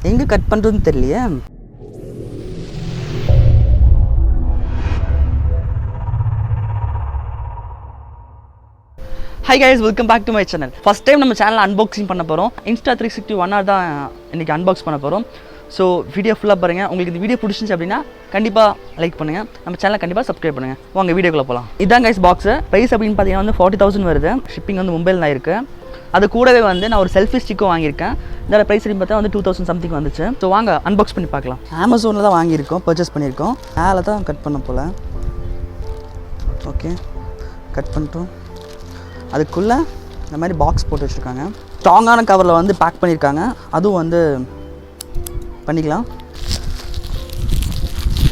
எங்கே கட் பண்ணுறதுன்னு தெரியலையே. Hi guys, welcome back to my channel. First time நம்ம சேனல் அன்பாக்சிங் பண்ண போகிறோம். Insta 360 1 hour தான் இன்றைக்கி அன்பாக்ஸ் பண்ண போகிறோம். ஸோ வீடியோ ஃபுல்லாக பாருங்கள். உங்களுக்கு இந்த வீடியோ பிடிச்சிருந்துச்சு அப்படின்னா கண்டிப்பாக லைக் பண்ணுங்கள், நம்ம சேனலை கண்டிப்பாக சப்ஸ்கிரைப் பண்ணுங்கள். வாங்க வீடியோக்குள்ளே போகலாம். இதான் கைஸ் பாக்ஸு. ப்ரைஸ் அப்படின்னு பார்த்தீங்கன்னா வந்து 40,000 வருது. ஷிப்பிங் வந்து மும்பையில் தான் இருக்குது. அது கூடவே வந்து நான் ஒரு செல்ஃபி ஸ்டிக்கும் வாங்கியிருக்கேன். இதோட ப்ரைஸ் அப்படின்னு பார்த்தா வந்து 2000 சம்திங் வந்துச்சு. ஸோ வாங்க அன்பாக்ஸ் பண்ணி பார்க்கலாம். அமேசானில் தான் வாங்கியிருக்கோம், பர்ச்சேஸ் பண்ணியிருக்கோம். மேலே தான் கட் பண்ண போல். ஓகே, கட் பண்ணிட்டோம். அதுக்குள்ளே இந்த மாதிரி பாக்ஸ் போட்டு வச்சுருக்காங்க. ஸ்ட்ராங்கான கவரில் வந்து பேக் பண்ணியிருக்காங்க. அதுவும் வந்து பண்ணிக்கலாம்.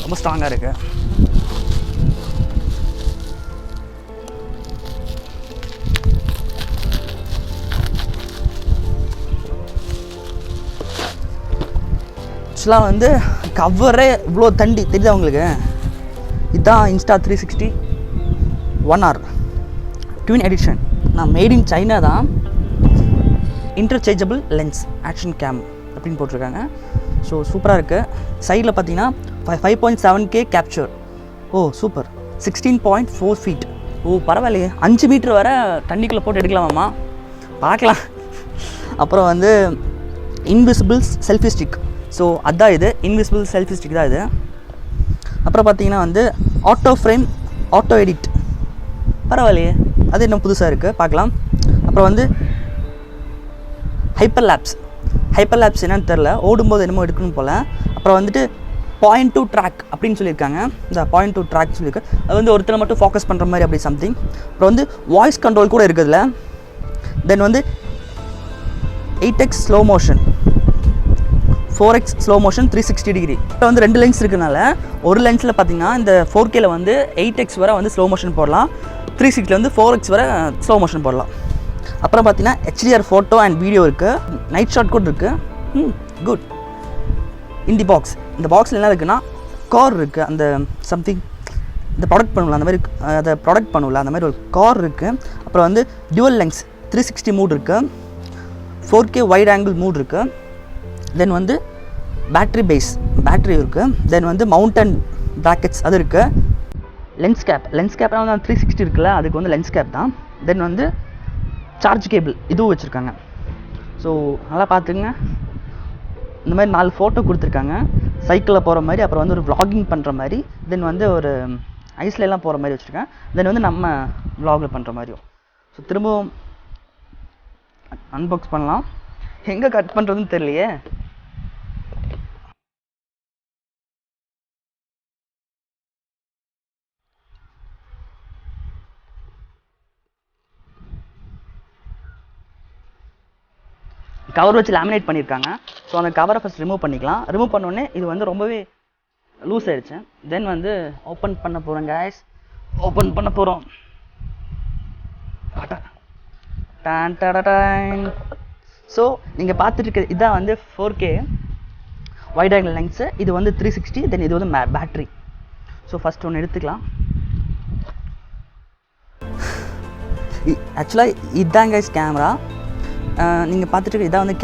ரொம்ப ஸ்ட்ராங்காக இருக்குது. ஆக்சுவலாக வந்து கவரே இவ்வளோ தண்டி தெரியுதா உங்களுக்கு? இதுதான் Insta 360 1 hour ட்வின் எடிஷன். நான் மேட் இன் சைனா தான். இன்டர்சேஞ்சபிள் லென்ஸ் ஆக்ஷன் கேம் அப்படின்னு போட்டிருக்காங்க. ஸோ சூப்பராக இருக்குது. சைடில் பார்த்தீங்கன்னா 5.7K கேப்சர். ஓ சூப்பர். 16.4 feet. ஓ பரவாயில்லையே, 5 மீட்டர் வரை தண்ணிக்குள்ளே போட்டு எடுக்கலாமாம்மா, பார்க்கலாம். அப்புறம் வந்து இன்விசிபிள் செல்ஃபி ஸ்டிக். ஸோ அதுதான் இது, இன்விசிபிள் செல்ஃபி ஸ்டிக் தான் இது. அப்புறம் பார்த்தீங்கன்னா வந்து ஆட்டோ ஃப்ரேம் ஆட்டோ எடிட். பரவாயில்லையே, அது இன்னும் புதுசாக இருக்குது, பார்க்கலாம். அப்புறம் வந்து ஹைப்பர் லேப்ஸ் என்னன்னு தெரில, ஓடும்போது என்னமோ எடுக்கணும் போல். அப்புறம் வந்துட்டு பாயிண்ட் டு ட்ராக் அப்படின்னு சொல்லியிருக்காங்க. இந்த பாயிண்ட் டு ட்ராக் சொல்லியிருக்கு. அது வந்து ஒருத்தரை மட்டும் ஃபோக்கஸ் பண்ணுற மாதிரி அப்படி சம்திங். அப்புறம் வந்து வாய்ஸ் கண்ட்ரோல் கூட இருக்குதுல்ல. தென் வந்து 8x slow motion, 4x slow motion, 360 degree. இப்போ வந்து 2 லென்ஸ் இருக்குனால ஒரு லென்ஸில் பார்த்தீங்கன்னா இந்த 4Kல வந்து 8x வரை வந்து ஸ்லோ மோஷன் போடலாம், 360 வந்து 4x வரை ஸ்லோ மோஷன் போடலாம். அப்புறம் பார்த்தீங்கன்னா HDR ஃபோட்டோ அண்ட் வீடியோ இருக்குது. நைட் ஷாட் கூட இருக்குது. குட். இந்த பாக்ஸில் என்ன இருக்குன்னா கார் இருக்குது. அந்த சம்திங் இந்த ப்ராடக்ட் பண்ணல, அந்த மாதிரி அதை ப்ராடக்ட் பண்ணல, அந்த மாதிரி ஒரு கார் இருக்குது. அப்புறம் வந்து டியூவல் லென்ஸ் 360 மூட் இருக்குது. 4K வைட் ஆங்கிள் மூட் இருக்குது. தென் வந்து பேட்ரி இருக்குது. தென் வந்து மவுண்டன் ப்ராக்கெட்ஸ் அது இருக்குது. லென்ஸ் கேப்னா வந்து 360 இருக்குல்ல, அதுக்கு வந்து லென்ஸ் கேப் தான். தென் வந்து சார்ஜ் கேபிள் இதுவும் வச்சுருக்காங்க. ஸோ நல்லா பார்த்துங்க. இந்த மாதிரி 4 ஃபோட்டோ கொடுத்துருக்காங்க. சைக்கிளில் போகிற மாதிரி, அப்புறம் வந்து ஒரு vlogging பண்ணுற மாதிரி, தென் வந்து ஒரு ஐஸ்லாம் போகிற மாதிரி வச்சுருக்கேன். தென் வந்து நம்ம vlogல பண்ணுற மாதிரியும். ஸோ திரும்பவும் அன்பாக்ஸ் பண்ணலாம். எங்கே கட் பண்ணுறதுன்னு தெரியலையே. கவர் வச்சு லேமினேட் பண்ணியிருக்காங்க. ஸோ அந்த கவரை ஃபஸ்ட் ரிமூவ் பண்ணிக்கலாம். ரிமூவ் பண்ணோடனே இது வந்து ரொம்பவே லூஸ் ஆயிடுச்சு. தென் வந்து ஓப்பன் பண்ண போகிறோம் கைஸ். ஓப்பன் பண்ண போகிறோம். ஸோ நீங்கள் பார்த்துட்டு இருக்க இதான் வந்து 4K வைட் ஆங்கிள் லென்ஸு. இது வந்து 360. தென் இது வந்து பேட்ரி. ஸோ ஃபஸ்ட் ஒன்று எடுத்துக்கலாம். ஆக்சுவலாக இதுதான் கைஸ் கேமரா. நீங்கள் பார்த்துட்டு இதான் வந்து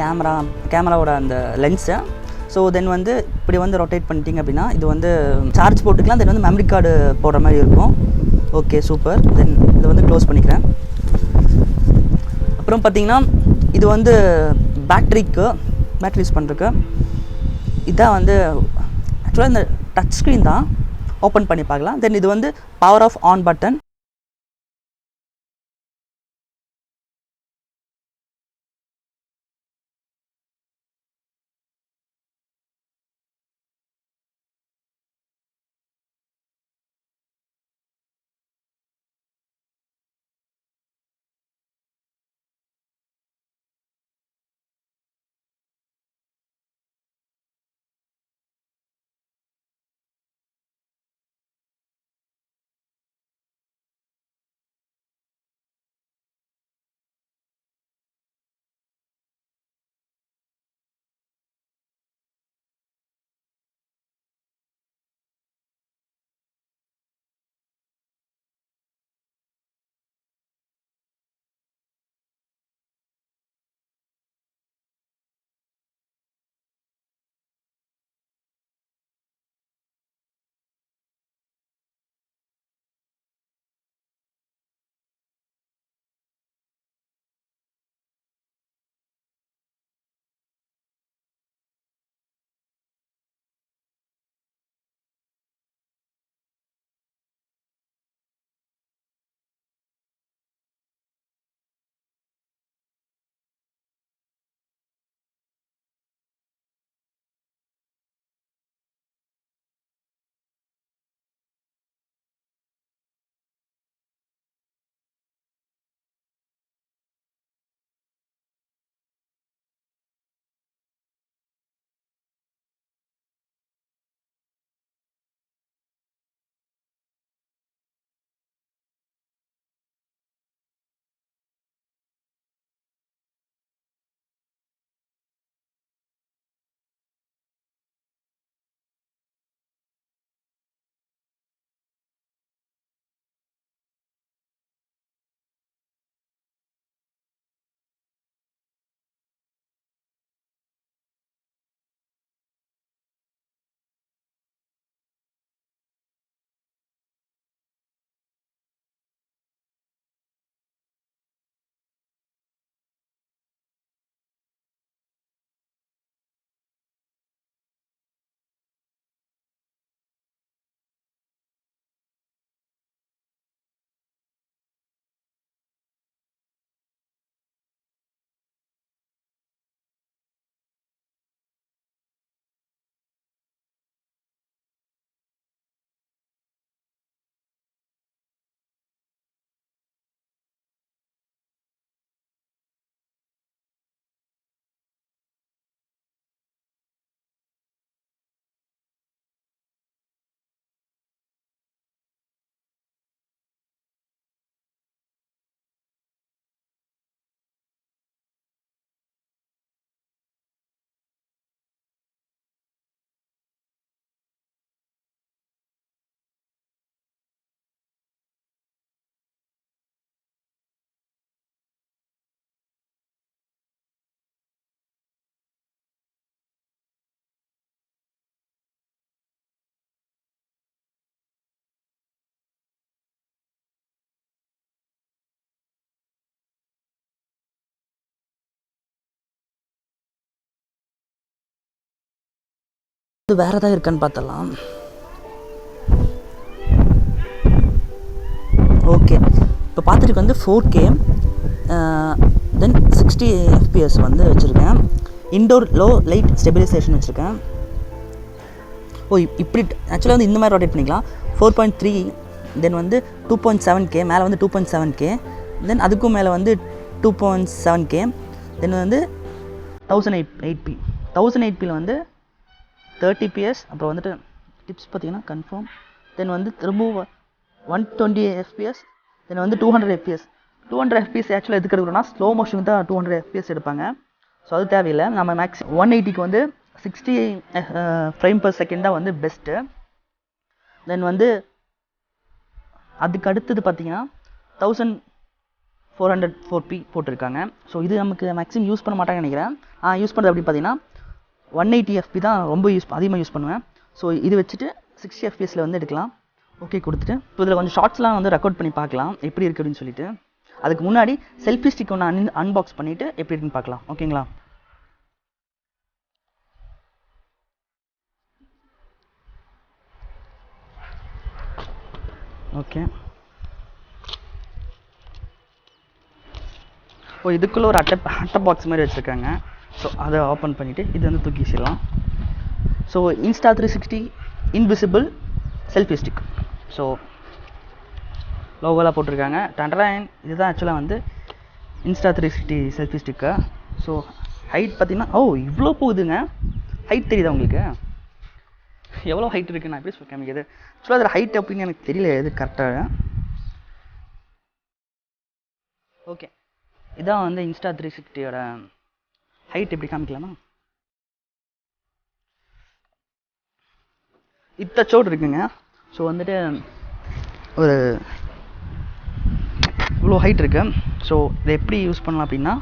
கேமராவோட அந்த லென்ஸு. ஸோ தென் வந்து இப்படி வந்து ரொட்டேட் பண்ணிட்டீங்க அப்படின்னா இது வந்து சார்ஜ் போட்டுக்கலாம். தென் வந்து மெமரி கார்டு போடுற மாதிரி இருக்கும். Okay super. தென் இதை வந்து க்ளோஸ் பண்ணிக்கிறேன். அப்புறம் பார்த்தீங்கன்னா இது வந்து பேட்ரி யூஸ் பண்ணுறதுக்கு. இதான் வந்து ஆக்சுவலாக இந்த டச் ஸ்க்ரீன் தான். ஓப்பன் பண்ணி பார்க்கலாம். தென் இது வந்து பவர் ஆஃப் ஆன் பட்டன். இது வேறு ஏதாவது இருக்கான்னு பார்த்தலாம். ஓகே, இப்போ பார்த்துட்டு வந்து 4K தென் 60 FPS வந்து வச்சுருக்கேன். இன்டோர் லோ லைட் ஸ்டெபிலைசேஷன் வச்சுருக்கேன். இப்படி ஆக்சுவலாக வந்து இந்த மாதிரி ரொட்டேட் பண்ணிக்கலாம். 4.3 தென் வந்து 2.7K, மேலே வந்து 2.7K, தென் அதுக்கும் மேலே வந்து 2.7K, தென் வந்து 1080p. 1080பியில் வந்து 30ps. அப்புறம் வந்துட்டு டிப்ஸ் பார்த்தீங்கன்னா கன்ஃபார்ம், தென் வந்து திரும்ப 120 FPS, தென் வந்து 200 FPS. 200 FPS ஆக்சுவலாக எதுக்கு எடுக்கிறோன்னா ஸ்லோ மோஷனுக்கு தான் 200 FPS எடுப்பாங்க. ஸோ அது தேவையில்லை. நம்ம மேக்ஸ் 180க்கு வந்து 60 ஃப்ரேம் பர் செகண்ட் தான் வந்து பெஸ்ட்டு. தென் வந்து அதுக்கு அடுத்தது பார்த்தீங்கன்னா 1404p போட்டிருக்காங்க. ஸோ இது நமக்கு மேக்ஸிமம் யூஸ் பண்ண மாட்டாங்கன்னு நினைக்கிறேன். யூஸ் பண்ணுறது அப்படி பார்த்தீங்கன்னா 180fp தான் ரொம்ப அதிகமாக யூஸ் பண்ணுவேன். ஸோ இது வச்சுட்டு 60 FPSல வந்து எடுக்கலாம். ஓகே கொடுத்துட்டு இப்போ இதில் கொஞ்சம் ஷார்ட்ஸ்லாம் வந்து ரெக்கார்ட் பண்ணி பார்க்கலாம் எப்படி இருக்குது அப்படின்னு சொல்லிட்டு. அதுக்கு முன்னாடி செல்ஃபி ஸ்டிக் ஒன்று அன்பாக்ஸ் பண்ணிவிட்டு எப்படி இருக்குன்னு பார்க்கலாம். ஓகேங்களா? ஓகே, இதுக்குள்ளே ஒரு அட்டை பாக்ஸ் மாதிரி வச்சுருக்காங்க. ஸோ அதை ஓப்பன் பண்ணிவிட்டு இது வந்து தூக்கி வச்சிடலாம். So Insta 360 invisible selfie stick. So லோகோலாம் போட்டிருக்காங்க. டண்டராயன் இதுதான் ஆக்சுவலாக வந்து Insta 360 selfie stick. So height பார்த்தீங்கன்னா இவ்வளோ போகுதுங்க. ஹைட் தெரியுதா உங்களுக்கு? எவ்வளோ ஹைட் இருக்குது நான் எப்படி சொல்லி காமிக்கிறது? ஆக்சுவலாக அதில் ஹைட் அப்படின்னு எனக்கு தெரியல எது கரெக்டாக. ஓகே, இதான் வந்து Insta 360யோட ஹைட். எப்படி காமிக்கலாமா? இத்தச்சோடு இருக்குங்க. ஸோ வந்துட்டு ஒரு இவ்வளோ ஹைட் இருக்குது. ஸோ இதை எப்படி யூஸ் பண்ணலாம் அப்படின்னா